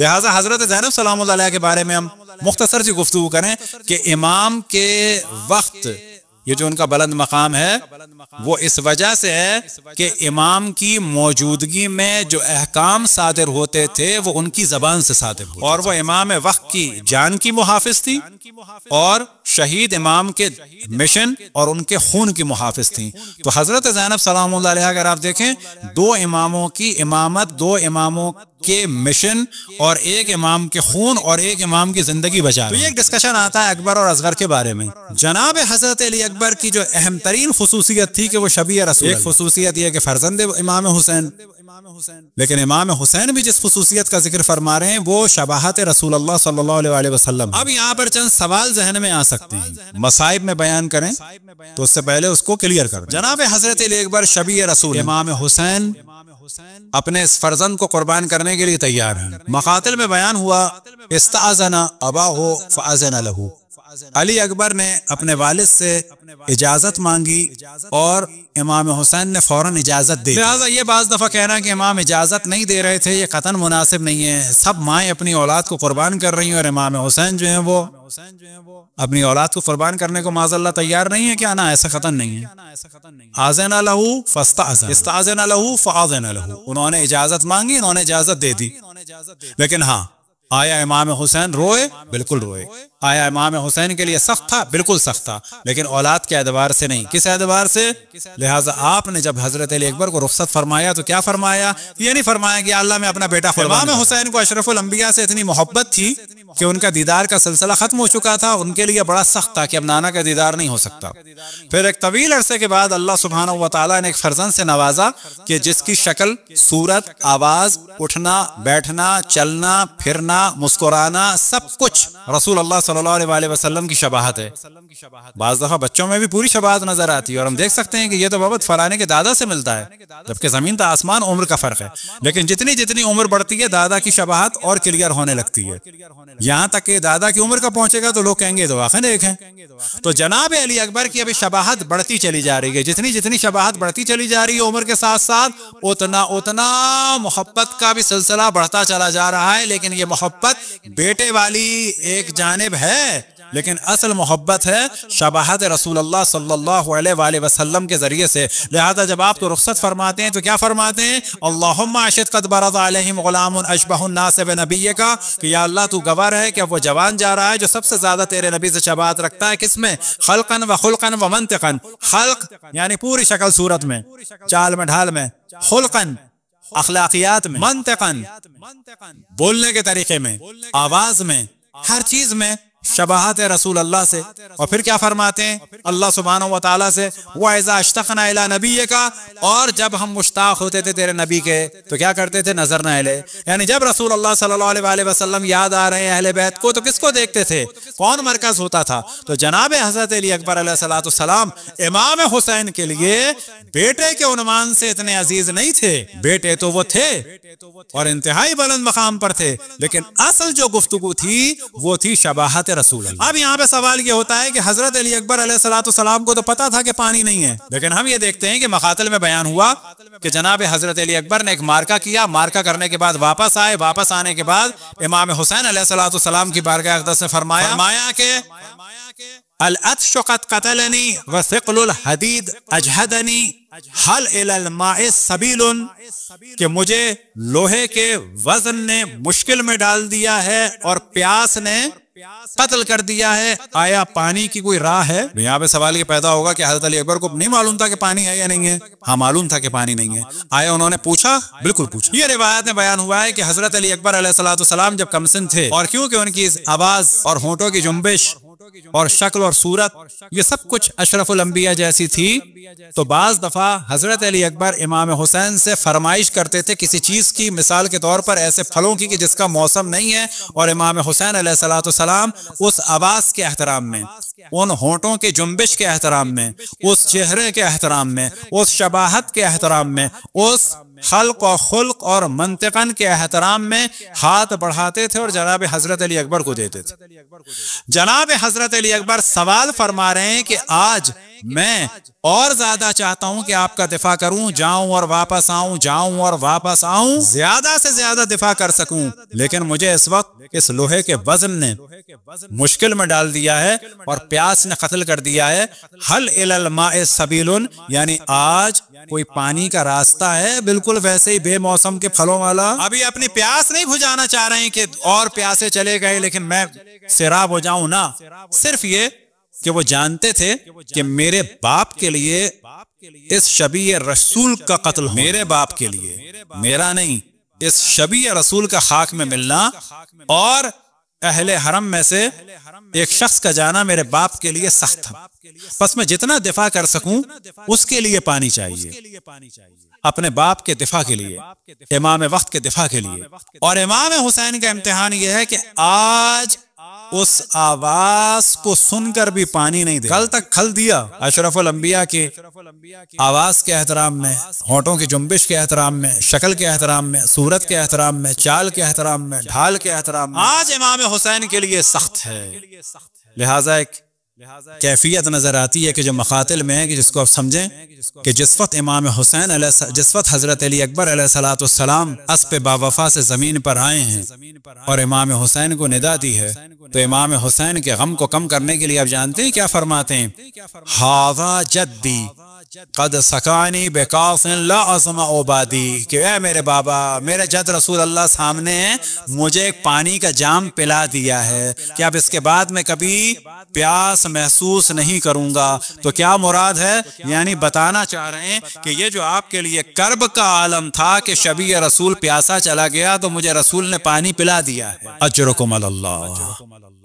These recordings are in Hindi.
लिहाजा हजरत ज़ैनब सलामुल्लाह अलैहा के बारे में हम मुख्तसर सी गुफ्तगू करें कि इमाम के वक्त ये जो उनका बुलंद मकाम है वो इस वजह से है कि इमाम की मौजूदगी में जो अहकाम सादिर होते थे वो उनकी जबान से सादिर होते और वो इमाम वक्त की जान की मुहाफिज थी और शहीद इमाम के मिशन और उनके खून की मुहाफिज थी। तो हजरत ज़ैनब सलामुल्लाह अलैहा अगर आप देखें, दो इमामों की इमामत, दो इमामों के मिशन और एक इमाम के खून और एक इमाम की जिंदगी बचा। तो ये एक डिस्कशन आता है अकबर और असगर के बारे में। जनाब हजरत अली अकबर की जो अहम तरीन खुसूसियत थी कि वो शबीह रसूल, एक खुसूसियत ये कि फर्जंद इमाम हुसैन, लेकिन इमाम हुसैन भी जिस खुसूसियत का जिक्र फरमा रहे हैं वो शबाहत रसूलुल्लाह सल्लल्लाहु अलैहि वसल्लम। अब यहाँ पर चंद सवाल जहन में आ सकते हैं, मसाइब में बयान करें तो उससे पहले उसको क्लियर करें। जनाब हजरत अली अकबर शबीह रसूल इमाम हुसैन अपने इस फर्जंद को कुर्बान करने के लिए तैयार हैं। मकातिल में बयान हुआ इस्ताज़ना अबाहु फ़अज़ना लहू, अली अकबर ने अपने वालिद से इजाजत मांगी और इमाम हुसैन ने फौरन इजाजत दी। लिहाजा ये बाज़ दफ़ा कहना कि इमाम इजाजत नहीं दे रहे थे ये कतन मुनासिब नहीं है। सब माएँ अपनी औलाद को कुर्बान कर रही हैं और इमाम हुसैन जो है वो अपनी औलाद को कुर्बान करने को माज़अल्लाह तैयार नहीं है क्या? ना, ऐसा कतन नहीं है। आज़ना लहू फस्ताज़न, इस्ताज़ना लहू फ़अज़ना लहू, उन्होंने इजाजत मांगी, उन्होंने इजाजत दे दी। लेकिन हाँ, आया इमाम हुसैन रोए? बिल्कुल रोए। आया इमाम हुसैन के लिए सख्त था? बिल्कुल सख्त था, लेकिन औलाद के एतबार से नहीं। किस एतबार से? लिहाजा आपने जब हजरत अली अकबर को रुखसत फरमाया तो क्या फरमाया? ये नहीं फरमाया कि अल्लाह में अपना बेटा। इमाम हुसैन को अशरफुल अंबिया से इतनी मोहब्बत थी कि उनका दीदार का सिलसिला खत्म हो चुका था, उनके लिए बड़ा सख्त था कि अब नाना का दीदार नहीं हो सकता। फिर एक तवील अरसे के बाद अल्लाह सुब्हानहू व तआला ने एक फर्जंद से नवाजा कि जिसकी शक्ल, सूरत, आवाज, उठना बैठना, चलना फिरना, मुस्कुराना, सब कुछ रसूल अल्लाह सल्लल्लाहु अलैहि वसल्लम की शबाहत है। बाज़ दफा बच्चों में भी पूरी शबाहत नजर आती है और हम देख सकते हैं कि ये तो बाबत फलाने के दादा से मिलता है, जबकि जमीन तो आसमान उम्र का फर्क है। लेकिन जितनी जितनी उम्र बढ़ती है दादा की शबाहत और क्लियर होने लगती है। यहाँ तक कि दादा की उम्र का पहुंचेगा तो लोग कहेंगे तो आंखें देखें। तो जनाब अली अकबर की अभी शबाहत बढ़ती चली जा रही है। जितनी जितनी शबाहत बढ़ती चली जा रही है उम्र के साथ साथ उतना उतना मोहब्बत का भी सिलसिला बढ़ता चला जा रहा है। लेकिन ये मोहब्बत बेटे वाली एक जानिब है, लेकिन असल मोहब्बत है शबाहत रसूलुल्लाह सल्लल्लाहु अलैहि वसल्लम के जरिए से। लिहाजा जब आप तो रुखसत फरमाते हैं तो क्या फरमाते हैं? अल्लाहुम्मा अशहद क़द बरज़ अलैहिम ग़ुलामुन अशबहुन नास बिनबिय्यका, कि या अल्लाह तू गवाह है कि अब वो जवान जा रहा है जो सबसे ज्यादा तेरे नबी से शबाहत रखता है। किसमें? खल्क़न व खुल्क़न व मंतिक़न। खल्क़ यानी पूरी शक्ल सूरत में, चाल में ढाल में, खुल्क़न अखलाकियात में, मंतिक़न बोलने के तरीके में, आवाज में, हर चीज में शबाहत है रसूल अल्लाह से। और फिर क्या फरमाते हैं अल्लाह सुब्हानहू व तआला से? वइज़ा अश्तक़ना इला नबिय्यका, और जब हम मुश्ताक होते थे तेरे नबी के तो क्या करते थे? नजर न अले, यानी जब रसूल अल्लाह सल्लल्लाहु अलैहि वसल्लम याद आ रहे हैं अहले बैत को तो किसको देखते थे? कौन मरकज होता था? तो जनाब हजरत अली अकबर अलैहिस्सलाम इमाम हुसैन के लिए बेटे के उन्वान से इतने अजीज नहीं थे। बेटे तो वो थे और इंतहाई बुलंद मकाम पर थे, लेकिन असल जो गुफ्तगू थी वो थी शबाहत रसूल। अब यहाँ पे सवाल ये होता है कि हजरत अली अकबर अलैहिस्सलाम को तो पता था कि पानी नहीं है, लेकिन हम ये देखते हैं कि मकातिल में बयान हुआ कि जनाब हजरत अली अकबर ने एक मार्का किया, मार्का करने के बाद वापस आए, वापस आने के बाद इमाम हुसैन अलैहिस्सलाम की बारगाह अक़दस में फरमाया कि अल अत्शु क़द क़तलनी व सिक़लुल हदीद अजहदनी हल इलल माइ सबीलुन, कि मुझे लोहे के वजन ने मुश्किल में डाल दिया है और प्यास ने कत्ल कर दिया है, आया पानी की कोई राह है? यहाँ पे सवाल ये पैदा होगा कि हज़रत अली अकबर को नहीं मालूम था कि पानी है या नहीं है? हाँ, मालूम था कि पानी नहीं है। आया उन्होंने पूछा? बिल्कुल पूछा। ये रिवायत में बयान हुआ है कि हज़रत अली अकबर अलैहिस्सलाम जब कमसिन थे और क्योंकि उनकी आवाज और होंठों की जुम्बिश और शक्ल और सूरत ये सब कुछ अशरफुल अंबिया जैसी थी, तो बाज दफा हजरत अली अकबर इमाम हुसैन से फरमाइश करते थे किसी चीज की, मिसाल के तौर पर ऐसे फलों की कि जिसका मौसम नहीं है, और इमाम हुसैन अलैहिस्सलाम उस आवाज के एहतराम में, उन होंठों के जुम्बिश के एहतराम में, उस चेहरे के एहतराम में, उस शबाहत के एहतराम में, उस खल्क और खुल्क और मंतिकन के एहतराम में हाथ बढ़ाते थे और जनाब हजरत अली अकबर को देते थे। जनाब हजरत अली अकबर सवाल फरमा रहे हैं कि आज मैं और ज्यादा चाहता हूं कि आपका दिफा करूं, जाऊं और वापस आऊं, जाऊं और वापस आऊं, ज्यादा से ज्यादा दिफा कर सकूं, लेकिन मुझे इस वक्त इस लोहे के वजन ने मुश्किल में डाल दिया है और प्यास ने कत्ल कर दिया है। हल इलल माए सबीलुन, यानी आज कोई पानी का रास्ता है, बिल्कुल वैसे ही बेमौसम के फलों वाला। अभी अपनी प्यास नहीं बुझाना चाह रहे हैं कि और प्यासे चले गए लेकिन मैं सिराब हो जाऊं ना, सिर्फ ये कि वो जानते थे कि मेरे बाप के लिए इस शबी रसूल का कत्ल, मेरे बाप के लिए, मेरा नहीं, इस शबी रसूल का खाक में मिलना और अहले हरम में से एक शख्स का जाना मेरे बाप के लिए सख्त था। बस मैं जितना दिफा कर सकूं उसके लिए पानी चाहिए, अपने बाप के दिफा के लिए, इमाम वक्त के दिफा के लिए। और इमाम हुसैन का इम्तिहान यह है कि आज उस आवाज को सुनकर भी पानी नहीं दे। कल तक खल दिया अशरफुल अंबिया के आवाज के एहतराम में, होठों की जुम्बिश के एहतराम में, शक्ल के एहतराम में, सूरत के एहतराम में, चाल के एहतराम में, ढाल के एहतराम में, आज इमाम हुसैन के लिए सख्त है। लिहाजा एक कैफियत नजर आती है कि जो मखातिल में है कि जिसको आप समझें कि जिस वक्त इमाम हुसैन जिस वक्त हजरत अली अकबर अलैहिस्सलाम अस्प बावफा से जमीन पर आए हैं और इमाम हुसैन को निदा दी है, तो इमाम हुसैन के गम को कम करने के लिए आप जानते हैं क्या फरमाते हैं? हाज़ा जद्दी कद सकानी बेकासिन ला असमा ओबादी, कि ऐ मेरे बाबा, मेरे जद रसूल अल्लाह सामने मुझे एक पानी का जाम पिला दिया है कि अब इसके बाद मैं कभी प्यास महसूस नहीं करूंगा। तो क्या मुराद है? यानी बताना चाह रहे हैं कि ये जो आपके लिए कर्ब का आलम था कि शबी रसूल प्यासा चला गया तो मुझे रसूल ने पानी पिला दिया है। अजरुकुम अल्लाह।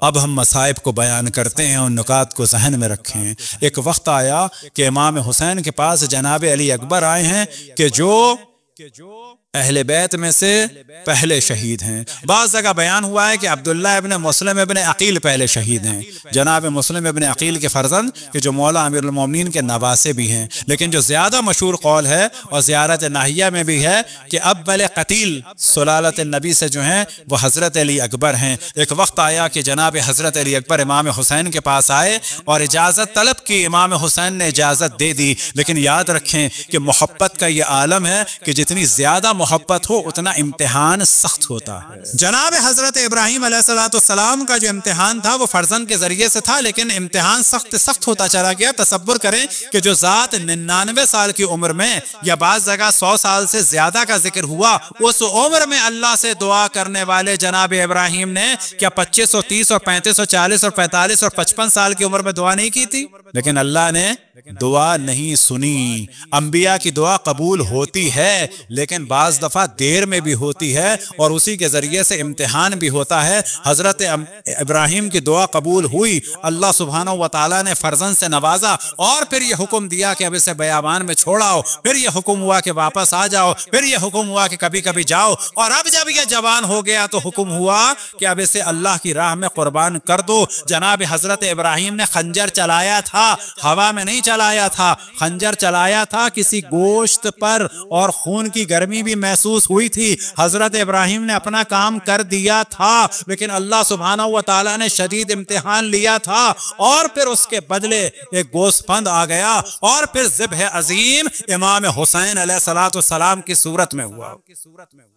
अब हम मसाइब को बयान करते हैं और नुकात को जहन में रखें। एक वक्त आया कि इमाम हुसैन के पास जनाब अली अकबर आए हैं कि जो अहले बैत में से पहले शहीद हैं। बाज़ जगह बयान हुआ है कि अब्दुल्ला इब्न मुस्लिम इब्न अकील पहले शहीद हैं, जनाब मुस्लिम इब्न अकील के फर्जंद कि जो मौला अमीरुल मोमिनीन के नवासे भी हैं। लेकिन जो ज़्यादा मशहूर कौल है और ज़ियारत नाहिया में भी है कि अव्वल कतील सुलालत नबी से जो हैं वो हज़रत अली अकबर हैं। एक वक्त आया कि जनाब हज़रत अली अकबर इमाम हुसैन के पास आए और इजाज़त तलब की। इमाम हुसैन ने इजाज़त दे दी, लेकिन याद रखें कि मोहब्बत का ये आलम है कि जितनी ज़्यादा मोहब्बत हो उतना इम्तिहान सख्त होता है। जनाब हजरत इब्राहीम अलैहिस्सलाम का जो इम्तिहान था वो फर्जन के जरिए से था, लेकिन इम्तिहान सख्त होता चला गया। तसव्वुर करें कि जो जात 99 साल की उम्र में या बाज़ जगह 100 साल से ज्यादा का जिक्र हुआ, उस उम्र में अल्लाह से दुआ करने वाले जनाब इब्राहीम ने क्या 25 और 30 और 35 और 40 और 45 और 55 साल की उम्र में दुआ नहीं की थी? लेकिन अल्लाह ने दुआ नहीं सुनी। अंबिया की दुआ कबूल होती है, लेकिन बाज दफा देर में भी होती है और उसी के जरिए से इम्तिहान भी होता है। हजरत इब्राहिम की दुआ कबूल हुई, अल्लाह सुब्हानहू व तआला ने फर्जन से नवाजा और फिर यह हुक्म दिया कि अब इसे बयाबान में छोड़ाओ, फिर यह हुक्म हुआ कि वापस आ जाओ, फिर यह हुक्म हुआ कि कभी कभी जाओ, और अब जब यह जवान हो गया तो हुक्म हुआ कि अब इसे अल्लाह की राह में कुर्बान कर दो। जनाब हजरत इब्राहिम ने खंजर चलाया था, हवा में नहीं चलाया था, खंजर चलाया था किसी गोश्त पर और खून की गर्मी भी महसूस हुई थी। हजरत इब्राहिम ने अपना काम कर दिया था, लेकिन अल्लाह सुब्हानहू व तआला ने शदीद इम्तिहान लिया था और फिर उसके बदले एक गोश्तबंद आ गया और फिर ज़िब्ह अजीम इमाम हुसैन अलैहिस्सलाम की सूरत में हुआ।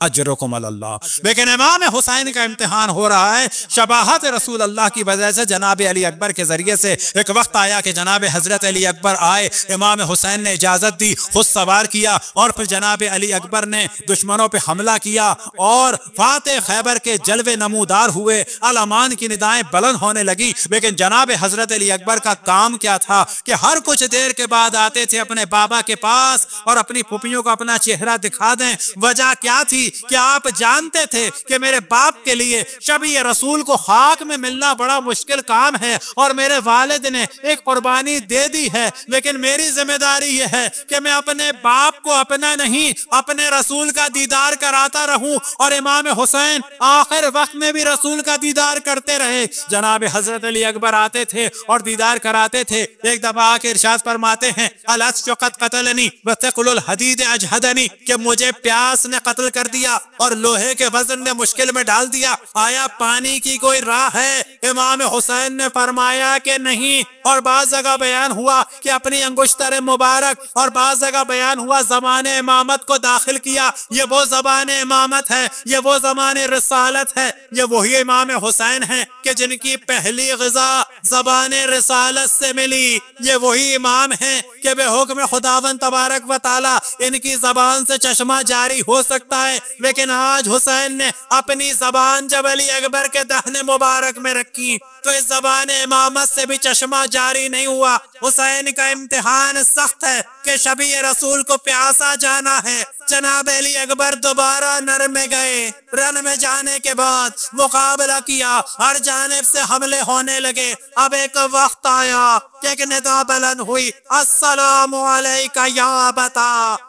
अजरुकुम अल्लाह। लेकिन इमाम हुसैन का इम्तिहान हो रहा है शबाहत रसूल अल्लाह की वजह से। जनाब अली अकबर के जरिए से एक वक्त आया कि जनाब हजरत अली अकबर आए, इमाम हुसैन ने इजाजत दी, खुद सवार किया और फिर जनाब अली अकबर ने दुश्मनों पे हमला किया और फाते खैबर के जलवे नमूदार हुए, अल-अमान की निदाएं बुलंद होने लगी। लेकिन जनाब हजरत अली अकबर का काम क्या था कि हर कुछ देर के बाद आते थे अपने बाबा के पास और अपनी फूफियों को अपना चेहरा दिखा दें। वजह क्या थी कि आप जानते थे कि मेरे बाप के लिए शबी रसूल को खाक में मिलना बड़ा मुश्किल काम है और मेरे वालिद ने एक कुर्बानी दे दी है है, लेकिन मेरी जिम्मेदारी यह है कि मैं अपने बाप को अपना नहीं अपने रसूल का दीदार कराता रहूं और इमाम हुसैन आखिर वक्त में भी रसूल का दीदार करते रहे। जनाब हजरत अली अकबर आते थे और दीदार कराते थे। एक दफा आके इरशाद फरमाते हैं अलअशक़त क़तलनी वसक़ुल हदीद अजहदनी, कि मुझे प्यास ने कत्ल कर दिया और लोहे के वजन ने मुश्किल में डाल दिया, आया पानी की कोई राह है? इमाम हुसैन ने फरमाया कि नहीं। और बाज़ जगह बयान हुआ कि अपनी अंगुश्तर मुबारक, और बाज़ जगह बयान हुआ ज़बाने इमामत को दाखिल किया। ये वो ज़बाने इमामत है, ये वो ज़बाने रिसालत है, ये वही इमाम हुसैन है कि जिनकी पहली ग़िज़ा ज़बाने रिसालत से मिली। ये वही इमाम है कि बेहुक्म खुदावंद तबारक व तआला इनकी ज़बान से चश्मा जारी हो सकता है। लेकिन आज हुसैन ने अपनी ज़बान जब अली अकबर के दहने मुबारक में रखी तो इस ज़बान इमामत से भी चश्मा जारी नहीं हुआ। हुसैन का इम्तिहान सख्त है कि शबी रसूल को प्यासा जाना है। जनाब अली अकबर दोबारा नर में गए। रन में जाने के बाद मुकाबला किया, हर जानिब से हमले होने लगे। अब एक वक्त आया कि एक निदा बुलंद हुई, अस्सलामु अलैका या अबता,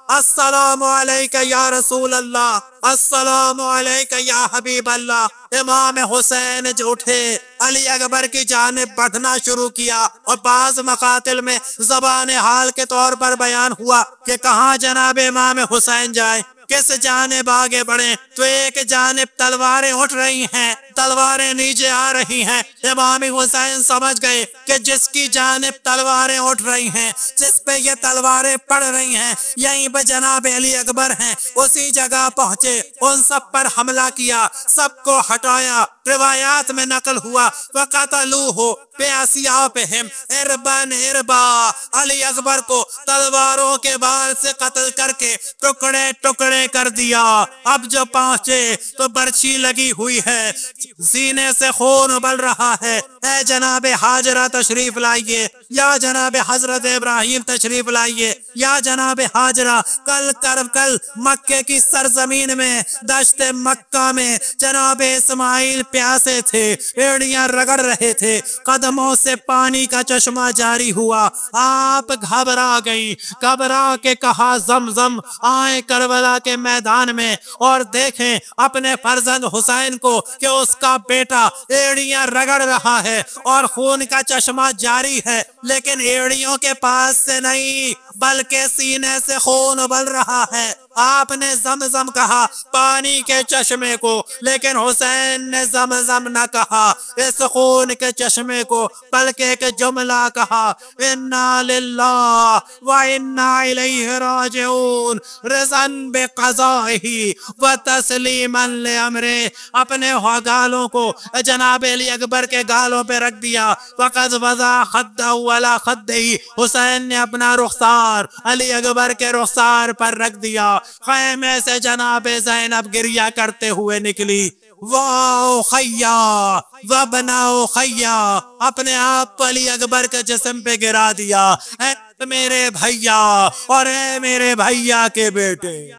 अस्सलामु अलैका या रसूल अल्लाह, अस्सलामु अलैका या हबीब अल्लाह। इमाम हुसैन जो उठे अली अकबर की जानिब बढ़ना शुरू किया और बाज़ मकातिल में ज़बान हाल के तौर पर बयान हुआ कि कहाँ जनाब इमाम हुसैन जाए, किस जानिब आगे बढ़े। तो एक जानिब तलवारें उठ रही हैं, तलवारें नीचे आ रही हैं। इमाम हुसैन समझ गए कि जिसकी जानिब तलवारें उठ रही हैं, जिस पे ये तलवारें पड़ रही हैं, यहीं पे जनाब अली अकबर हैं। उसी जगह पहुंचे, उन सब पर हमला किया, सबको हटाया। रिवायात में नकल हुआ फ़क़तलूहु बिअसियाफ़िहिम इरबन इरबा, अली अकबर को तलवारों के बार से कत्ल करके टुकड़े टुकड़े कर दिया। अब जो पहुंचे तो बर्छी लगी हुई है, सीने से खून उबल रहा है। ए जनाबे हाजरा तशरीफ लाइए, या जनाबे हजरत इब्राहिम तशरीफ लाइए, या जनाबे हाजरा कल मक्के की सरजमीन में दश्त मक्का में जनाबे इस्माइल प्यासे थे, एड़ियां रगड़ रहे थे, कदमों से पानी का चश्मा जारी हुआ। आप घबरा गई, घबरा के कहा ज़मज़म आए करबला के मैदान में और देखें अपने फर्जंद हुसैन को कि उसका बेटा एड़ियां रगड़ रहा है और खून का चश्मा जारी है, लेकिन एड़ियों के पास से नहीं बल्कि सीने से खून उबल रहा है। आपने ज़मज़म कहा, पानी के चश्मे को, लेकिन हुसैन ने ज़मज़म न कहा, इस खून के चश्मे को, बल्कि एक जुमला कहा, इन्ना लिल्लाह व इन्ना इलैहि राजिऊन, रिज़न बिक़ज़ाइही व तस्लीमन लिअम्रे। अपने गालों को जनाब अली अकबर के गालों पे रख दिया। फ़क़द वज़ा ख़द्दहु अला ख़द्दिही, हुसैन ने अपना रुख़सार अली अकबर के रुख़सार पर रख दिया। खैमे से जनाबे ज़ैनब गिरिया करते हुए निकली। वाओ खैया व बनाओ खैया, अपने आप अली अकबर के जिस्म पे गिरा दिया। मेरे भैया और मेरे भैया के बेटे।